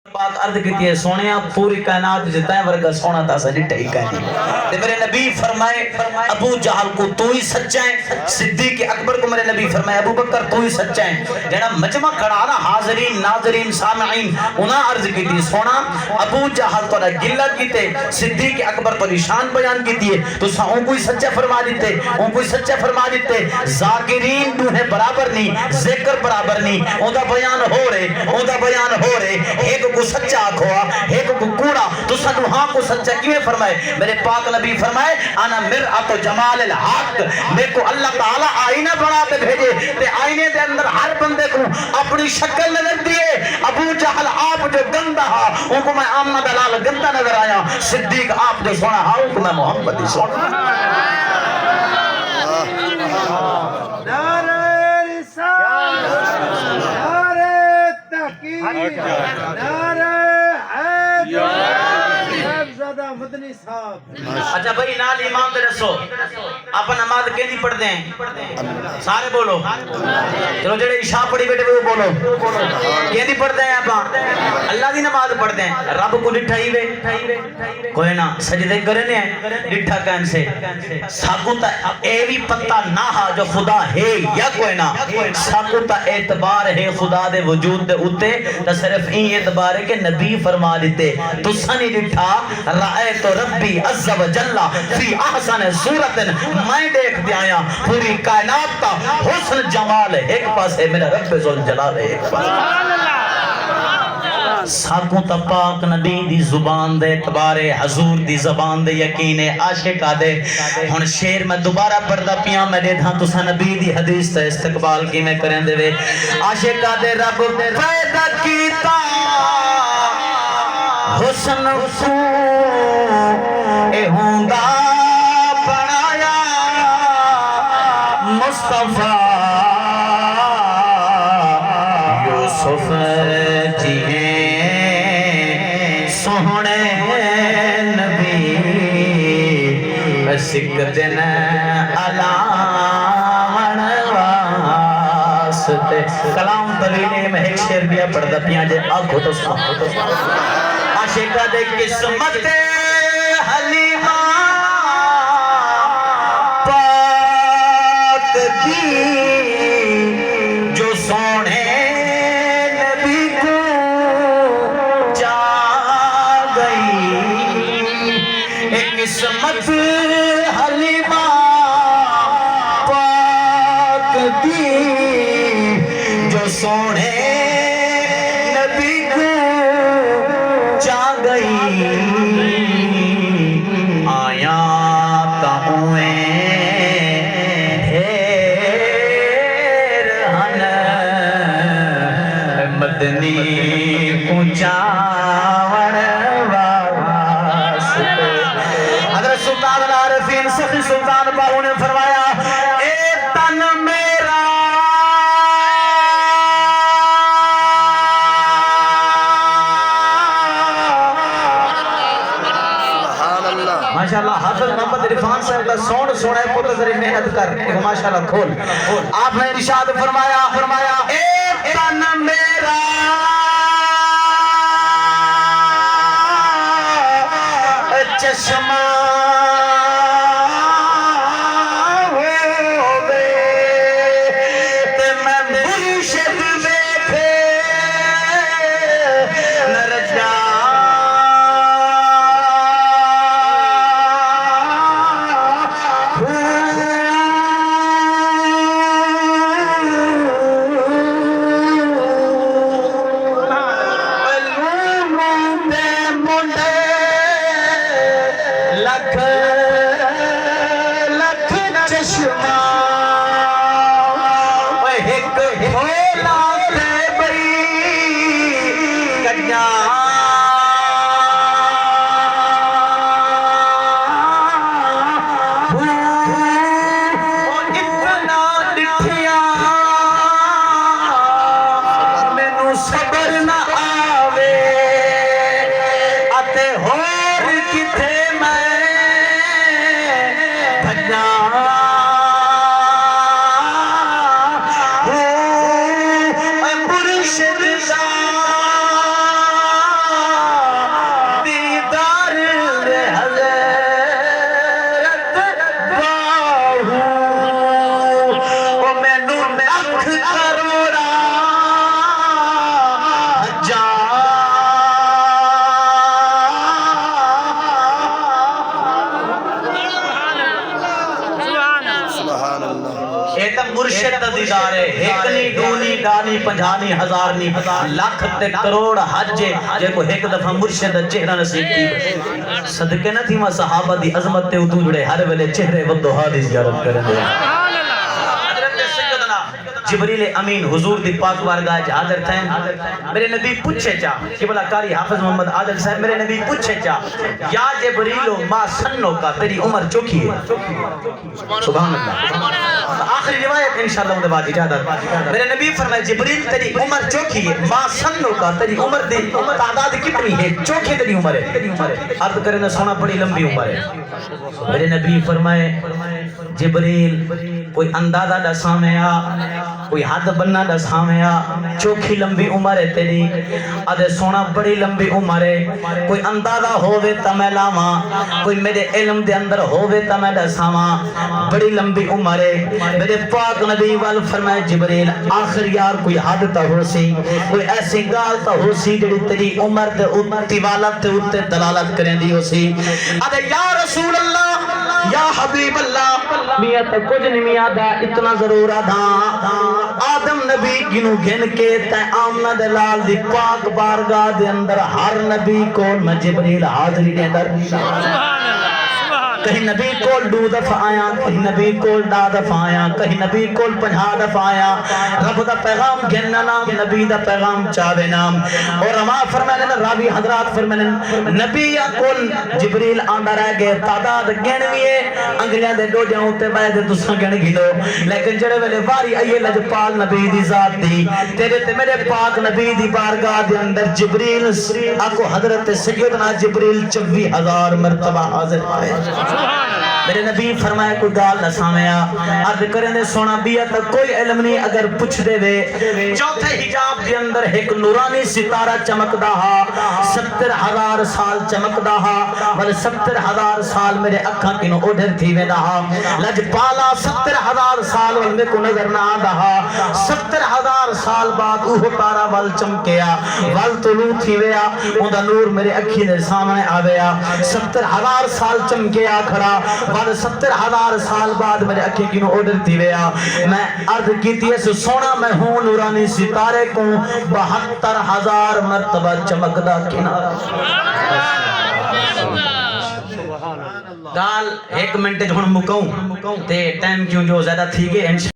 پاک عرض کی ہے سونیا پوری کائنات جتا ہے ورگا سونا تا سا ڈٹھا ہی کائنی تے میرے نبی فرمائے ابو جہل کو تو ہی سچا ہے، صدیق اکبر کو میرے نبی فرمائے ابو بکر تو ہی سچا ہے۔ جڑا مجمع کھڑا نا حاضرین ناظرین سامعین انہاں عرض کی تھی سونا ابو جہل تو گلہ کیتے صدیق اکبر تو نشان بیان کیتی ہے تو سا اون کوئی سچا فرما دیتے اون کوئی سچا فرما دیتے ذاکرین دوہیں برابر نہیں ذکر برابر نہیں اون دا بیان ہو رہے اون دا بیان ہو رہے ایک کو سچا آکھوا ایک کو کوڑا تو سنو ہاں کو سچا کیویں فرمائے میرے پاک نبی فرمائے انا مرآت جمال الحق میں کو اللہ تعالی آئینہ بنا کے بھیجے تے آئینے دے اندر ہر بندے کو اپنی شکل نظر دیے ابو جہل آپ جو گندا ہا ان کو میں آمنہ دلال گندا نظر آیا صدیق آپ جو سونا ہا ان کو میں محمد ہی سونا نعرہ رسالت نعرہ تحقیق نعرہ حیدر صاحبزادہ مدنی صاحب۔ اچھا بھائی نال امام دے رسو آپ نماز کے نہیں پڑھ دیں سارے بولو چلو جڑے عشاء پڑھی بیٹے وہ بولو کے نہیں پڑھ دیں آپ اللہ دی نماز پڑھ دیں رب کو ڈٹھائی وے کوئی نہ سجدے کرنے ہیں ڈٹھا کہن سے ساکو تا اے بھی پتہ نہ ہا جو خدا ہے یا کوئی نہ ساکو تا اعتبار ہے خدا دے وجود دے اتے تا صرف این اعتبار ہے کہ نبی فرما دیتے تو سنی ڈٹھا رائے تو ربی عز و جل فی احسن صورت میں دیکھ دیا پوری کائنات کا حسن جمال ایک پاس ہے میرا رب ذوالجلال ہے ایک پاس ساکوں تا پاک نبی دی زبان دے اعتبار حضور دی زبان دے یقین عاشقہ دے ہن شیر میں دوبارہ پڑھدا پیاں میں دے دھاں تسا نبی دی حدیث تے استقبال کی میں کریں دے وے عاشقہ دے رب پیدا کیتا حسن کو اے ہوندا بنایا مصطفیٰ یوسف جی ہیں سوہنے نبی سکتن علامن واسطے کلام طویلے میں ایک شیر بیا پڑھ دا پیاں جے آنکھو تو سنا عاشقہ دے قسمت حلیمہ پاک دی جو سونے نبی کو چاہ گئی ایک قسمت حلیمہ پاک دی جو سونے مدنی پہنچاون واسطے حضرت سلطان العارفین سخی سلطان باہو نے فرمایا اے تن میرا ماشاءاللہ حافظ محمد عرفان صاحب کا سون سونا ہے پتہ ذری محنت کر ماشاءاللہ کھول آپ نے ارشاد فرمایا اے تن میرا چشمہ ہووے تے میں مرشد ویکھے نہ رجا مرشد روزیدار ہے ایک نہیں دو نہیں دا نہیں پنجا نہیں ہزار نہیں لاکھ تے کروڑ حج جے کو ایک دفعہ مرشد چہرہ نصیب کی صدقے نہ تھی ماں صحابہ دی عظمت تے اتو جڑے ہر ویلے چہرے ودوہا دی زیارت کریں دے جبریل امین حضور دی پاک بارگاہ وچ حاضر تھے میرے نبی پوچھے چا کہ بلا قاری حافظ محمد عادل صاحب میرے نبی پوچھے چا یا جبریل ما سنو کا تیری عمر چوکی ہے سبحان اللہ آخری روایت انشاءاللہ اندے بعد اجازت میرے نبی فرمائے جبریل تیری عمر چوکی ہے ما سنو کا تیری عمر دی تعداد کتنی ہے چوکی تیری عمر ہے عرض کرے نہ سونا بڑی لمبی عمر ہے میرے نبی فرمائے جبریل کوئی اندازہ دساں میں کوئی حد بننا دساں میں چوکھی لمبی عمر ہے تیری ادھے سونا بڑی لمبی عمر ہے کوئی اندازہ ہووے تا میں لاواں کوئی میرے علم دے اندر ہووے تا میں دساواں بڑی لمبی عمر ہے میرے پاک نبی وال فرمائے جبریل آخر یار کوئی حد تا ہو سی کوئی ایسی گال تا ہو سی جڑی تیری عمر دے طوالت تے اوتے دلالت کریں دی ہو سی ادھے یا رسول اللہ یا حبیب اللہ میاں تا کچھ نہیں میاں دا اتنا ضرور آدھا آدم نبی گنو گھن کے تے آمنہ دلال دی پاک بارگاہ دے اندر ہر نبی کو میں جبریل حاضری دے اندر کہیں نبی کول 2 دفعہ آیا کہیں نبی کول 10 دفعہ آیا کہیں نبی کول 50 دفعہ آیا رب دا پیغام گھننا نام نبی دا پیغام چاہوے نام اور اما فرمائنے راوی حضرات فرمائنے نبی یا کول جبریل آندہ رہ گئے تعداد گھنویے انگلیاں دے ڈوڑیاں ہوتے بائے دے تساں گھن گھلو لیکن جڑے ویلے واری آئیے لجپال نبی دی ذات دی تیرے تے میرے پاک نبی دی بارگاہ دے اندر جبریل آکو حضرت سیدنا جبریل 24,000 مرتبہ حاضر آئے میرے نبی فرمائے کوئی گال نہ سامیا عرض کریں دے سونا بیا تک کوئی علم نہیں اگر پوچھ دے وے چوتھے حجاب دے اندر ایک نورانی ستارہ چمک دہا 70,000 سال چمک دہا بل 70,000 سال میرے اکھاں کنو اوڈر تھی میں دہا لج پالا 70,000 سال والمے کو نظر نہ دہا 70,000 سال بعد اوہ تارا ول چمکیا ول طلوع تھی ویا اندہ نور میرے اکھی دے سامنے آویا 70,000 سال چمکیا کھڑا بعد 70,000 سال بعد میرے اکھی کنو اوڈر تھی ویا میں عرض کیتی ہے سونا میں ہوں نورانی ستارے کو 72,000 مرتبہ چمکدہ کنارہ گال 1 منٹ جھوڑ مکاؤں تے ٹائم کیوں جو زیادہ تھی گئے